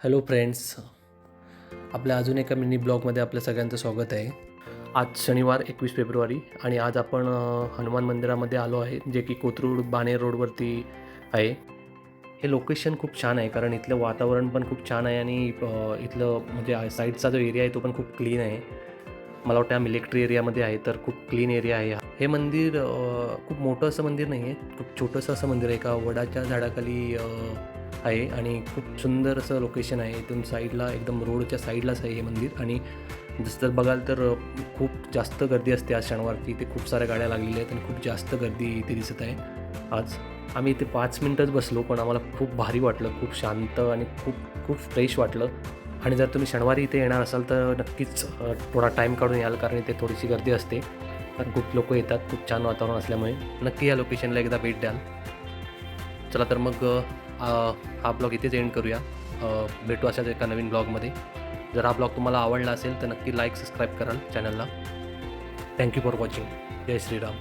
Hello friends, आपल्या अजून एका मिनी ब्लॉगमध्ये आपल्या सगळ्यांचं स्वागत आहे. आज शनिवार 21 फेब्रुवारी आणि आज आपण हनुमान मंदिरामध्ये आलो आहे, जे की कोथरूड बाणेर रोडवरती आहे. हे लोकेशन खूप छान आहे कारण इथलं वातावरण पण खूप छान आहे आणि इथलं म्हणजे साईडचा जो एरिया आहे तो पण खूप क्लीन आहे. मला वाटतं हा मिलिटरी एरियामध्ये आहे, तर खूप क्लीन एरिया आहे. हे मंदिर खूप मोठं असं मंदिर नाही आहे, खूप छोटंसं असं मंदिर आहे. एका वडाच्या झाडाखाली आहे आणि खूप सुंदर असं लोकेशन आहे. इथून साईडला एकदम रोडच्या साईडलाच आहे हे मंदिर आणि जसं जर बघाल तर खूप जास्त गर्दी असते आज शनिवारची. इथे खूप साऱ्या गाड्या लागलेल्या आहेत आणि खूप जास्त गर्दी इथे दिसत आहे आज. आम्ही इथे 5 मिनिटच बसलो, पण आम्हाला खूप भारी वाटलं, खूप शांत आणि खूप खूप फ्रेश वाटलं. आणि जर तुम्ही शनिवारी इथे येणार असाल तर नक्कीच थोडा टाईम काढून याल, कारण इथे थोडीशी गर्दी असते. कारण खूप लोकं येतात, खूप छान वातावरण असल्यामुळे. नक्की या लोकेशनला एकदा भेट द्याल. चला तर मग हा ब्लॉग इथेच एंड करूया. भेटू अशाच एका नवीन ब्लॉगमध्ये. जर हा ब्लॉग तुम्हाला आवडला असेल तर नक्की लाईक, सबस्क्राईब कराल चॅनलला. Thank you for watching. जय श्रीराम.